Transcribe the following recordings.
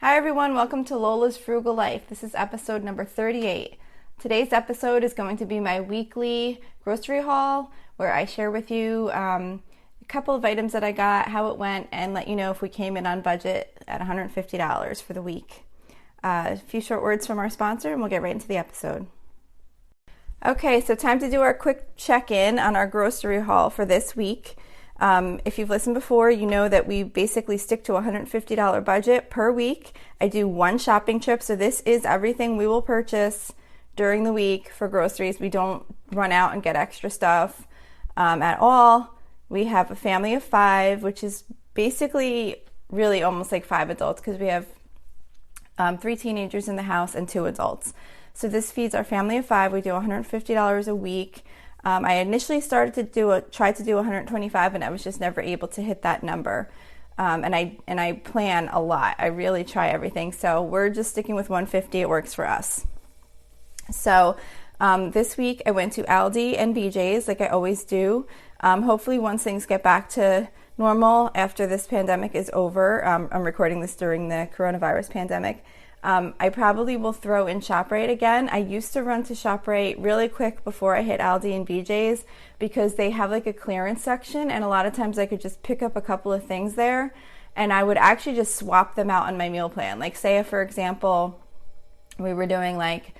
Hi everyone, welcome to Lola's Frugal Life. This is episode number 38. Today's episode is going to be my weekly grocery haul where I share with you a couple of items that I got, how it went, and let you know if we came in on budget at $150 for the week. A few short words from our sponsor and we'll get right into the episode. Okay, so time to do our quick check-in on our grocery haul for this week. If you've listened before, you know that we basically stick to a $150 budget per week. I do one shopping trip, so this is everything we will purchase during the week for groceries. We don't run out and get extra stuff at all. We have a family of 5, which is basically really almost like 5 adults because we have 3 teenagers in the house and 2 adults. So this feeds our family of 5. We do $150 a week. I initially tried to do 125, and I was just never able to hit that number. And I plan a lot. I really try everything. So we're just sticking with 150. It works for us. So this week I went to Aldi and BJ's like I always do. Hopefully once things get back to normal after this pandemic is over. I'm recording this during the coronavirus pandemic. I probably will throw in ShopRite again. I used to run to ShopRite really quick before I hit Aldi and BJ's because they have like a clearance section, and a lot of times I could just pick up a couple of things there and I would actually just swap them out on my meal plan. Like say if, for example, we were doing like,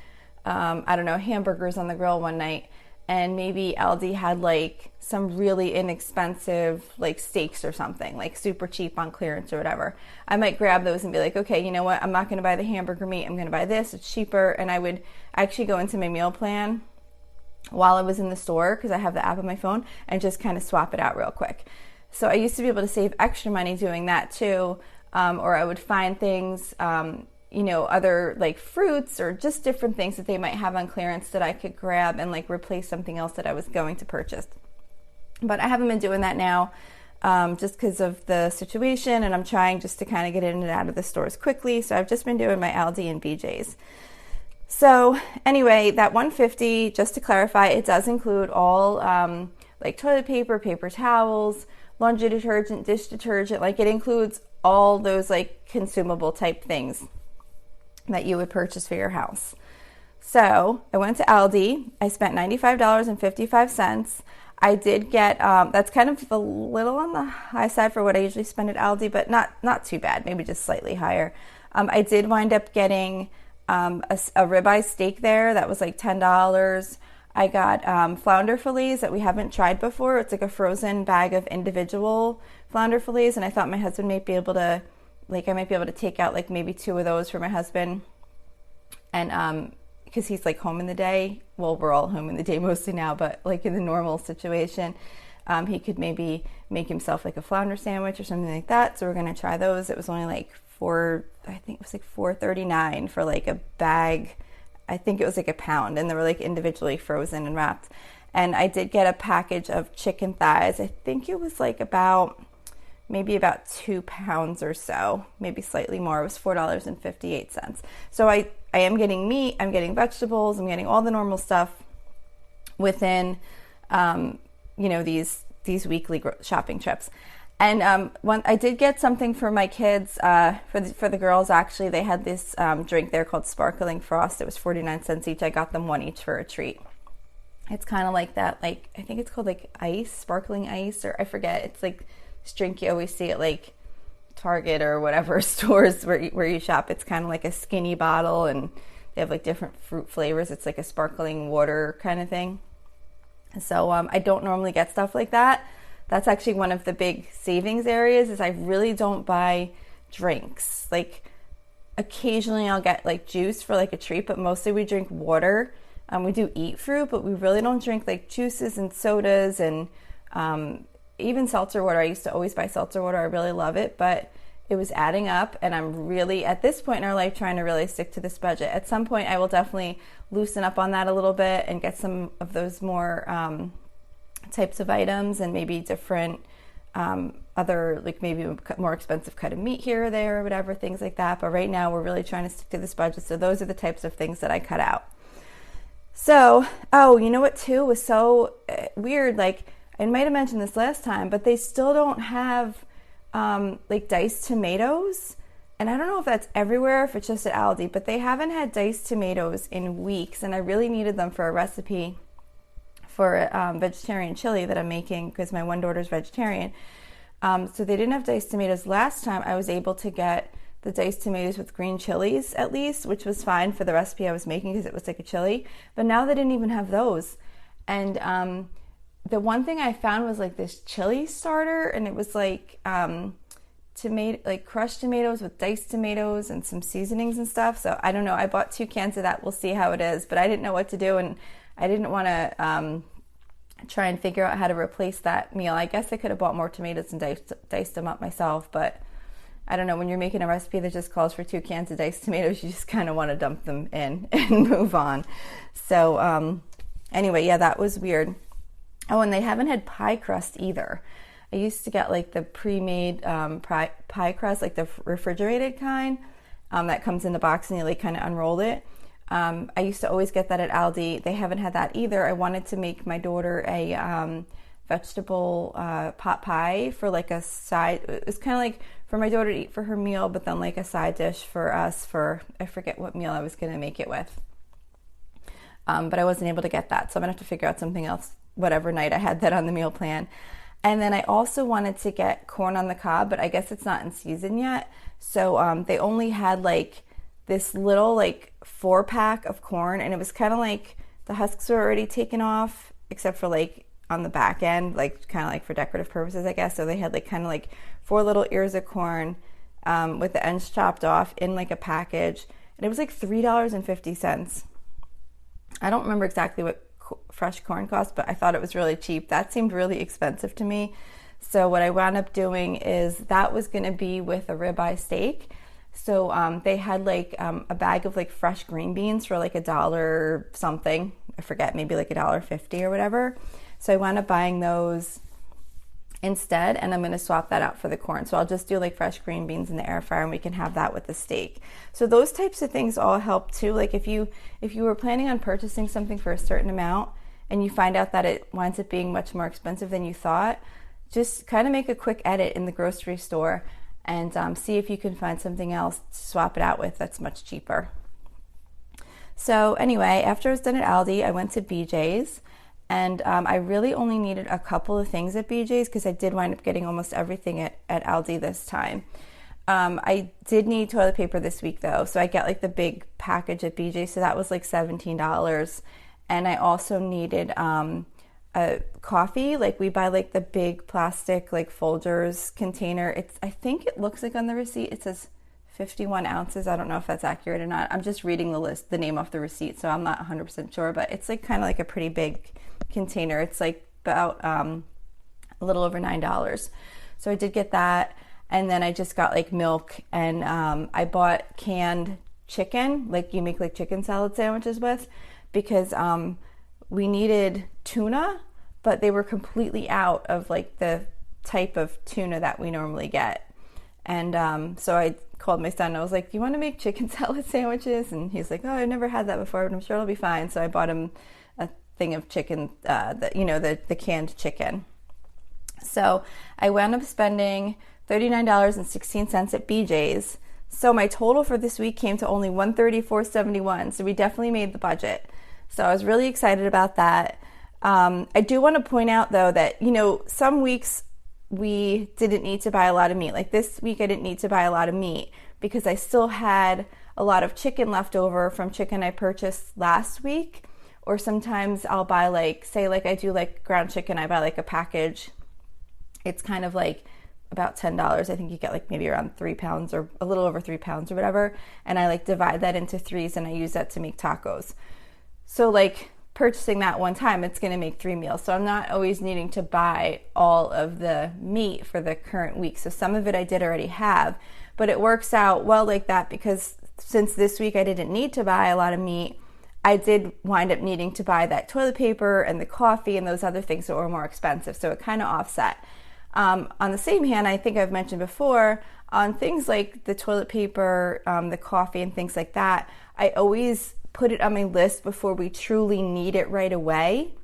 hamburgers on the grill one night, and maybe Aldi had like some really inexpensive like steaks or something, like super cheap on clearance or whatever. I might grab those and be like, okay, you know what? I'm not going to buy the hamburger meat. I'm going to buy this. It's cheaper. And I would actually go into my meal plan while I was in the store because I have the app on my phone and just kind of swap it out real quick. So I used to be able to save extra money doing that too. Or I would find things, other like fruits or just different things that they might have on clearance that I could grab and like replace something else that I was going to purchase. But I haven't been doing that now just because of the situation, and I'm trying just to kind of get in and out of the stores quickly. So I've just been doing my Aldi and BJ's. So anyway, that $150, just to clarify, it does include all like toilet paper, paper towels, laundry detergent, dish detergent. Like it includes all those like consumable type things that you would purchase for your house. So I went to Aldi. I spent $95.55. I did get, that's kind of a little on the high side for what I usually spend at Aldi, but not too bad, maybe just slightly higher. I did wind up getting a ribeye steak there that was like $10. I got flounder fillets that we haven't tried before. It's like a frozen bag of individual flounder fillets, and I thought my husband might be able to, I might be able to take out like maybe 2 of those for my husband. And because he's like home in the day. Well, we're all home in the day mostly now, but like in the normal situation, he could maybe make himself like a flounder sandwich or something like that. So we're going to try those. It was only like $4.39 for like a bag. I think it was like a pound, and they were like individually frozen and wrapped. And I did get a package of chicken thighs. I think it was like maybe about 2 pounds or so, maybe slightly more. It was $4.58. So I am getting meat, I'm getting vegetables, I'm getting all the normal stuff within, these weekly shopping trips. And I did get something for my kids, for the girls actually. They had this drink there called Sparkling Frost. It was 49 cents each. I got them one each for a treat. It's kind of like that, like I think it's called like ice, sparkling ice, or I forget. It's like this drink you always see at like Target or whatever stores where you shop. It's kind of like a skinny bottle, and they have like different fruit flavors. It's like a sparkling water kind of thing. So I don't normally get stuff like that. That's actually one of the big savings areas, is I really don't buy drinks. Like occasionally I'll get like juice for like a treat, but mostly we drink water. We do eat fruit, but we really don't drink like juices and sodas and even seltzer water. I used to always buy seltzer water. I really love it, but it was adding up, and I'm really, at this point in our life, trying to really stick to this budget. At some point, I will definitely loosen up on that a little bit and get some of those more types of items, and maybe different other, like maybe a more expensive cut of meat here or there or whatever, things like that. But right now, we're really trying to stick to this budget. So those are the types of things that I cut out. So, you know what too was so weird? Like, I might have mentioned this last time, but they still don't have like diced tomatoes. and I don't know if that's everywhere, if it's just at Aldi, but they haven't had diced tomatoes in weeks, and I really needed them for a recipe for vegetarian chili that I'm making because my one daughter's vegetarian. So they didn't have diced tomatoes last time. I was able to get the diced tomatoes with green chilies at least, which was fine for the recipe I was making because it was like a chili. But now they didn't even have those. And the one thing I found was like this chili starter, and it was like crushed tomatoes with diced tomatoes and some seasonings and stuff. So I don't know. I bought 2 cans of that. We'll see how it is. But I didn't know what to do, and I didn't want to try and figure out how to replace that meal. I guess I could have bought more tomatoes and diced them up myself, but I don't know. When you're making a recipe that just calls for 2 cans of diced tomatoes, you just kind of want to dump them in and move on. So anyway, yeah, that was weird. Oh, and they haven't had pie crust either. I used to get like the pre-made pie crust, like the refrigerated kind that comes in the box and you like kind of unroll it. I used to always get that at Aldi. They haven't had that either. I wanted to make my daughter a vegetable pot pie for like a side. It was kind of like for my daughter to eat for her meal, but then like a side dish for us for, I forget what meal I was going to make it with. But I wasn't able to get that. So I'm going to have to figure out something else, whatever night I had that on the meal plan. And then I also wanted to get corn on the cob, but I guess it's not in season yet. So they only had like this little like 4-pack of corn, and it was kind of like the husks were already taken off, except for like on the back end, like kind of like for decorative purposes, I guess. So they had like kind of like 4 little ears of corn with the ends chopped off in like a package, and it was like $3.50. I don't remember exactly what fresh corn cost, but I thought it was really cheap. That seemed really expensive to me. So what I wound up doing is that was going to be with a ribeye steak. So they had like a bag of like fresh green beans for like $1 something. I forget, maybe like $1.50 or whatever. So I wound up buying those instead, and I'm going to swap that out for the corn. So I'll just do like fresh green beans in the air fryer, and we can have that with the steak. So those types of things all help too. Like if you were planning on purchasing something for a certain amount and you find out that it winds up being much more expensive than you thought, just kind of make a quick edit in the grocery store and see if you can find something else to swap it out with that's much cheaper. So anyway, after I was done at Aldi, I went to BJ's. And I really only needed a couple of things at BJ's because I did wind up getting almost everything at Aldi this time. I did need toilet paper this week though, so I get like the big package at BJ's, so that was like $17. And I also needed a coffee. Like we buy like the big plastic like Folgers container. I think it looks like on the receipt it says 51 ounces. I don't know if that's accurate or not. I'm just reading the name off the receipt, so I'm not 100% sure, but it's like kind of like a pretty big container. It's like about a little over $9. So I did get that, and then I just got like milk, and I bought canned chicken, like you make like chicken salad sandwiches with, because we needed tuna, but they were completely out of like the type of tuna that we normally get. And so I called my son and I was like, do you want to make chicken salad sandwiches? And he's like, oh, I've never had that before, but I'm sure it'll be fine. So I bought him a thing of chicken, the canned chicken. So I wound up spending $39.16 at BJ's. So my total for this week came to only $134.71. So we definitely made the budget. So I was really excited about that. I do want to point out though that, some weeks we didn't need to buy a lot of meat. Like this week I didn't need to buy a lot of meat because I still had a lot of chicken left over from chicken I purchased last week. Or sometimes I'll buy I do like ground chicken, I buy like a package. It's kind of like about $10. I think you get like maybe around 3 pounds or a little over 3 pounds or whatever. And I like divide that into threes and I use that to make tacos. So like purchasing that one time, it's going to make 3 meals. So I'm not always needing to buy all of the meat for the current week. So some of it I did already have, but it works out well like that because since this week I didn't need to buy a lot of meat, I did wind up needing to buy that toilet paper and the coffee and those other things that were more expensive. So it kind of offset. On the same hand, I think I've mentioned before, on things like the toilet paper, the coffee and things like that, I always put it on my list before we truly need it right away.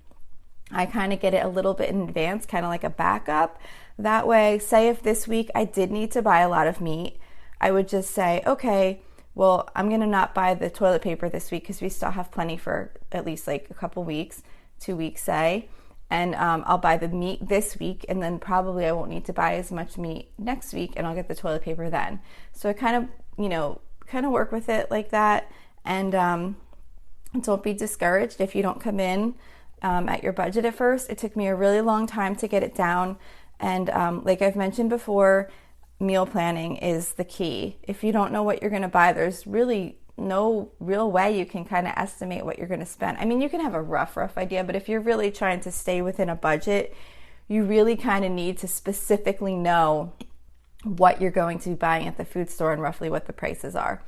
I kind of get it a little bit in advance, kind of like a backup. That way, say if this week I did need to buy a lot of meat, I would just say, okay, well, I'm going to not buy the toilet paper this week because we still have plenty for at least like a couple weeks, 2 weeks, say. And I'll buy the meat this week, and then probably I won't need to buy as much meat next week, and I'll get the toilet paper then. So I kind of work with it like that. And don't be discouraged if you don't come in at your budget at first. It took me a really long time to get it down. And like I've mentioned before, meal planning is the key. If you don't know what you're going to buy, there's really no real way you can kind of estimate what you're going to spend. I mean, you can have a rough idea, but if you're really trying to stay within a budget, you really kind of need to specifically know what you're going to be buying at the food store and roughly what the prices are.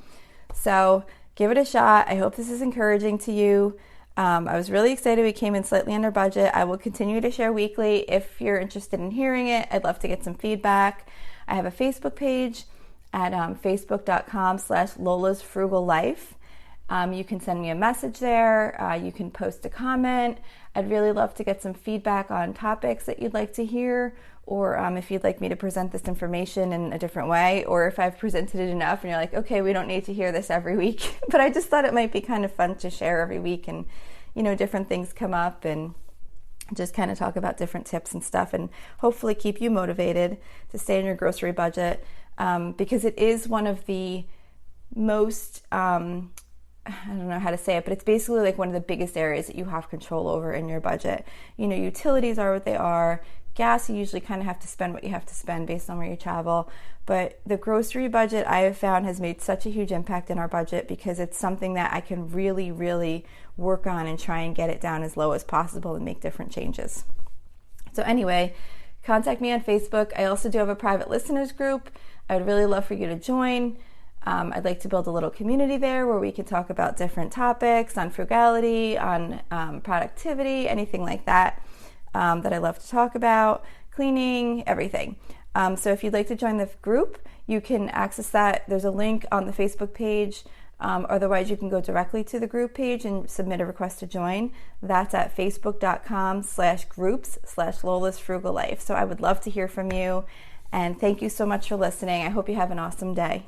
So give it a shot. I hope this is encouraging to you. I was really excited we came in slightly under budget. I will continue to share weekly. If you're interested in hearing it, I'd love to get some feedback. I have a Facebook page at facebook.com/Lola's Frugal Life. You can send me a message there. You can post a comment. I'd really love to get some feedback on topics that you'd like to hear, or if you'd like me to present this information in a different way, or if I've presented it enough and you're like, okay, we don't need to hear this every week. But I just thought it might be kind of fun to share every week, and different things come up, and just kind of talk about different tips and stuff, and hopefully keep you motivated to stay in your grocery budget. Because it is one of the most, I don't know how to say it, but it's basically like one of the biggest areas that you have control over in your budget. Utilities are what they are. Gas, you usually kind of have to spend what you have to spend based on where you travel. But the grocery budget, I have found, has made such a huge impact in our budget because it's something that I can really, really work on and try and get it down as low as possible and make different changes. So anyway, contact me on Facebook. I also do have a private listeners group. I would really love for you to join. I'd like to build a little community there where we can talk about different topics on frugality, on productivity, anything like that that I love to talk about, cleaning, everything. So if you'd like to join the group, you can access that. There's a link on the Facebook page. Otherwise, you can go directly to the group page and submit a request to join. That's at facebook.com/groups/Lola's Frugal Life. So I would love to hear from you. And thank you so much for listening. I hope you have an awesome day.